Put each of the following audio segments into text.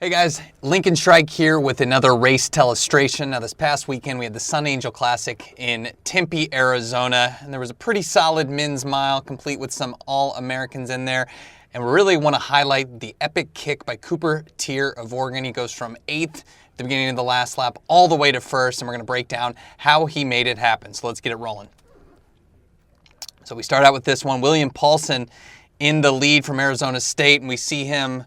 Hey guys, Lincoln Strike here with another race illustration. Now this past weekend we had the Sun Angel Classic in Tempe, Arizona, and there was a pretty solid men's mile complete with some All-Americans in there. And we really want to highlight the epic kick by Cooper Teare of Oregon. He goes from 8th at the beginning of the last lap all the way to 1st, and we're going to break down how he made it happen. So let's get it rolling. So we start out with this one. William Paulsen in the lead from Arizona State, and we see him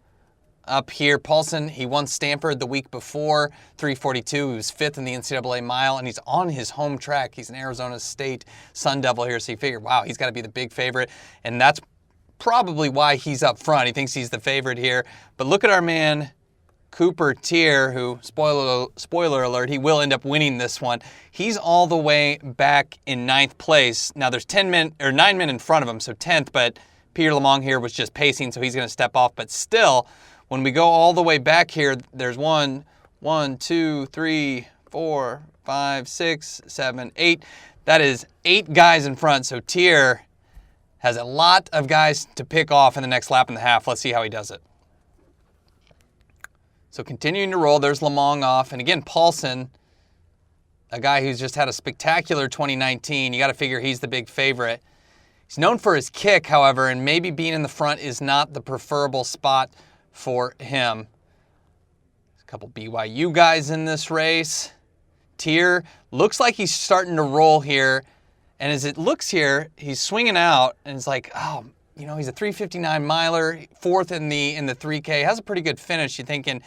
up here. Paulsen, he won Stanford the week before, 3:42. He was 5th in the NCAA mile, and he's on his home track. He's an Arizona State Sun Devil here, so you figure, wow, he's got to be the big favorite, and that's probably why he's up front. He thinks he's the favorite here. But look at our man, Cooper Teare, who, spoiler alert, he will end up winning this one. He's all the way back in 9th place. Now there's 9 men in front of him, so 10th, but Peter Lamong here was just pacing, so he's going to step off. But still, when we go all the way back here, there's 1, 2, 3, 4, 5, 6, 7, 8. That is 8 guys in front, so Teare has a lot of guys to pick off in the next lap and a half. Let's see how he does it. So continuing to roll, there's Lamong off. And again, Paulsen, a guy who's just had a spectacular 2019. You got to figure he's the big favorite. He's known for his kick, however, and maybe being in the front is not the preferable spot for him. There's a couple BYU guys in this race. Teare looks like he's starting to roll here. And as it looks here, he's swinging out, and it's like, oh, you know, he's a 3:59 miler, 4th in the 3K, has a pretty good finish. You're thinking,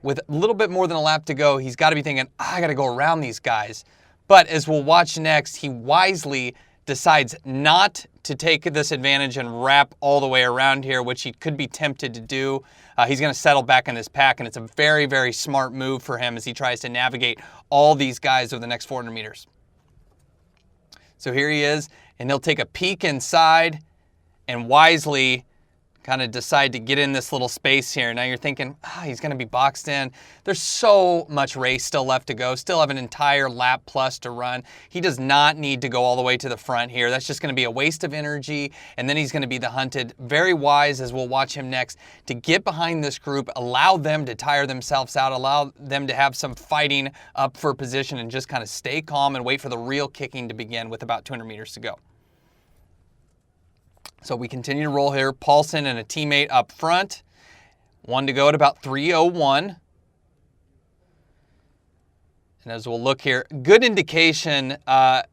with a little bit more than a lap to go, he's got to be thinking, I got to go around these guys. But as we'll watch next, he wisely decides not to take this advantage and wrap all the way around here, which he could be tempted to do. He's going to settle back in this pack, and it's a very, very smart move for him as he tries to navigate all these guys over the next 400 meters. So here he is, and he'll take a peek inside and wisely kind of decide to get in this little space here. Now you're thinking, he's going to be boxed in. There's so much race still left to go. Still have an entire lap plus to run. He does not need to go all the way to the front here. That's just going to be a waste of energy, and then he's going to be the hunted. Very wise, as we'll watch him next, to get behind this group, allow them to tire themselves out, allow them to have some fighting up for position, and just kind of stay calm and wait for the real kicking to begin with about 200 meters to go. So we continue to roll here. Paulsen and a teammate up front. 1 to go at about 3:01. And as we'll look here, good indication that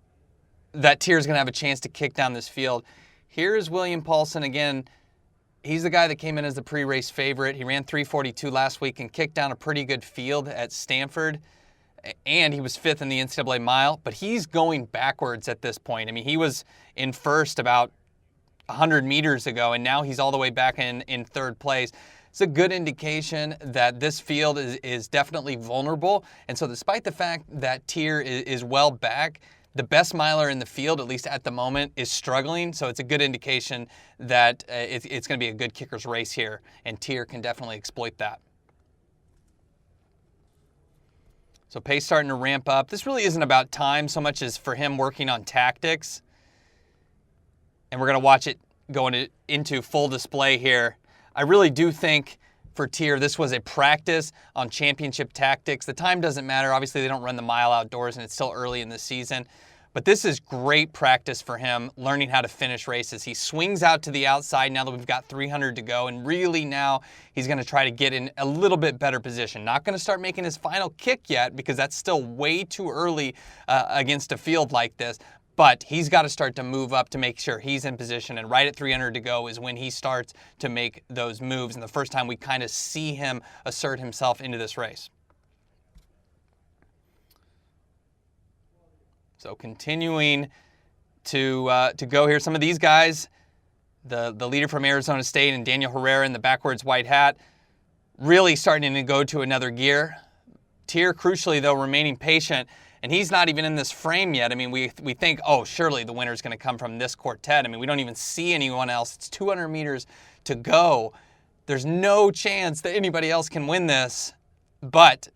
Teare is going to have a chance to kick down this field. Here's William Paulsen again. He's the guy that came in as the pre-race favorite. He ran 3:42 last week and kicked down a pretty good field at Stanford. And he was 5th in the NCAA mile, but he's going backwards at this point. I mean, he was in 1st about 100 meters ago, and now he's all the way back in 3rd place. It's a good indication that this field is definitely vulnerable. And so despite the fact that Teare is well back, the best miler in the field, at least at the moment, is struggling. So it's a good indication that it's going to be a good kicker's race here, and Teare can definitely exploit that. So pace starting to ramp up. This really isn't about time so much as for him working on tactics. And we're going to watch it go into full display here. I really do think for Teare, this was a practice on championship tactics. The time doesn't matter. Obviously, they don't run the mile outdoors, and it's still early in the season. But this is great practice for him, learning how to finish races. He swings out to the outside now that we've got 300 to go, and really now he's going to try to get in a little bit better position. Not going to start making his final kick yet because that's still way too early against a field like this. But he's got to start to move up to make sure he's in position, and right at 300 to go is when he starts to make those moves, and the first time we kind of see him assert himself into this race. So continuing to go here, some of these guys, the leader from Arizona State and Daniel Herrera in the backwards white hat, really starting to go to another gear. Teare, crucially though, remaining patient. And he's not even in this frame yet. I mean, we think, oh, surely the winner's going to come from this quartet. I mean, we don't even see anyone else. It's 200 meters to go. There's no chance that anybody else can win this. But,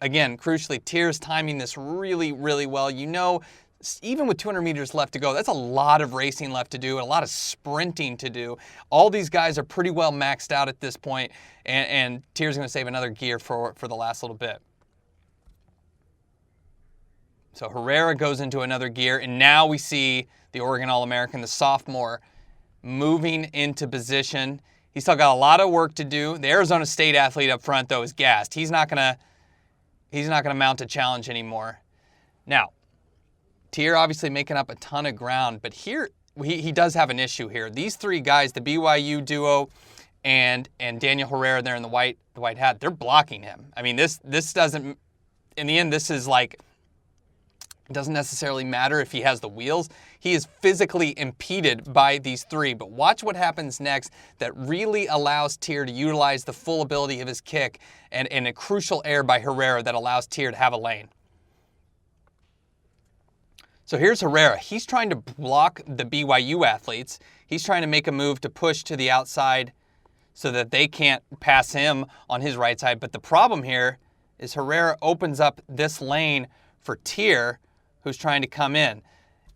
again, crucially, Teare's timing this really, really well. You know even with 200 meters left to go, that's a lot of racing left to do and a lot of sprinting to do. All these guys are pretty well maxed out at this point, and Teare's going to save another gear for the last little bit. So Herrera goes into another gear, and now we see the Oregon All-American, the sophomore, moving into position. He's still got a lot of work to do. The Arizona State athlete up front, though, is gassed. He's not gonna mount a challenge anymore. Now, Teare obviously making up a ton of ground, but here he does have an issue here. These three guys, the BYU duo and Daniel Herrera there in the white hat, they're blocking him. I mean, this doesn't, in the end, this is like, it doesn't necessarily matter if he has the wheels. He is physically impeded by these three. But watch what happens next that really allows Teare to utilize the full ability of his kick and a crucial air by Herrera that allows Teare to have a lane. So here's Herrera. He's trying to block the BYU athletes. He's trying to make a move to push to the outside so that they can't pass him on his right side. But the problem here is Herrera opens up this lane for Teare, who's trying to come in.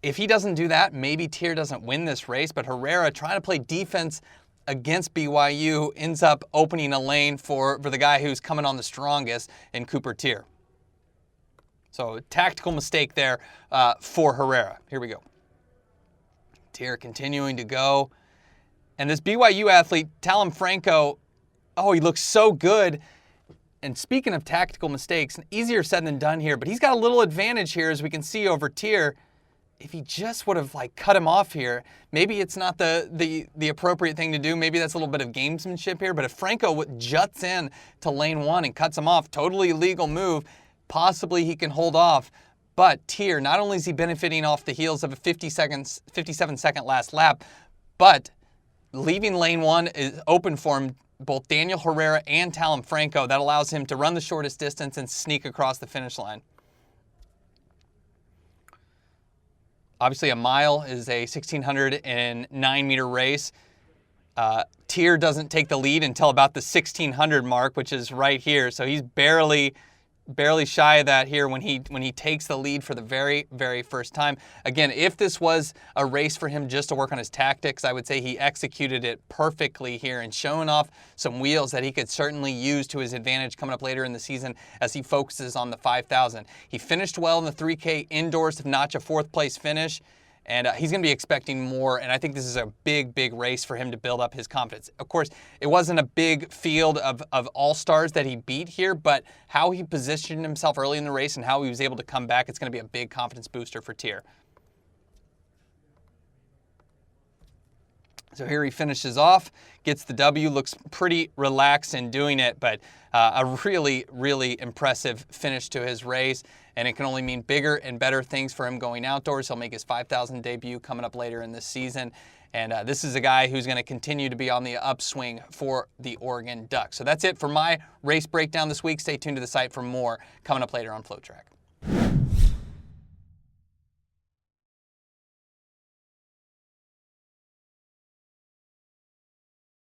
If he doesn't do that, maybe Teare doesn't win this race, but Herrera, trying to play defense against BYU, ends up opening a lane for the guy who's coming on the strongest in Cooper Teare. So tactical mistake there for Herrera. Here we go. Teare continuing to go. And this BYU athlete, Franco, oh, he looks so good. And speaking of tactical mistakes, easier said than done here, but he's got a little advantage here, as we can see over Teare. If he just would have cut him off here, maybe it's not the appropriate thing to do. Maybe that's a little bit of gamesmanship here. But if Franco juts in to lane one and cuts him off, totally illegal move, possibly he can hold off. But Teare, not only is he benefiting off the heels of a 57-second last lap, but leaving lane one is open for him, both Daniel Herrera and Franco. That allows him to run the shortest distance and sneak across the finish line. Obviously, a mile is a 1,609-meter race. Teare doesn't take the lead until about the 1,600 mark, which is right here. So he's barely shy of that here when he takes the lead for the very, very first time. Again, if this was a race for him just to work on his tactics, I would say he executed it perfectly here and showing off some wheels that he could certainly use to his advantage coming up later in the season as he focuses on the 5,000. He finished well in the 3K indoors to notch a fourth-place finish. And he's going to be expecting more, and I think this is a big, big race for him to build up his confidence. Of course, it wasn't a big field of all-stars that he beat here, but how he positioned himself early in the race and how he was able to come back, it's going to be a big confidence booster for Teare. So here he finishes off, gets the W, looks pretty relaxed in doing it, but a really, really impressive finish to his race. And it can only mean bigger and better things for him going outdoors. He'll make his 5,000 debut coming up later in this season. And this is a guy who's going to continue to be on the upswing for the Oregon Ducks. So that's it for my race breakdown this week. Stay tuned to the site for more coming up later on FloTrack.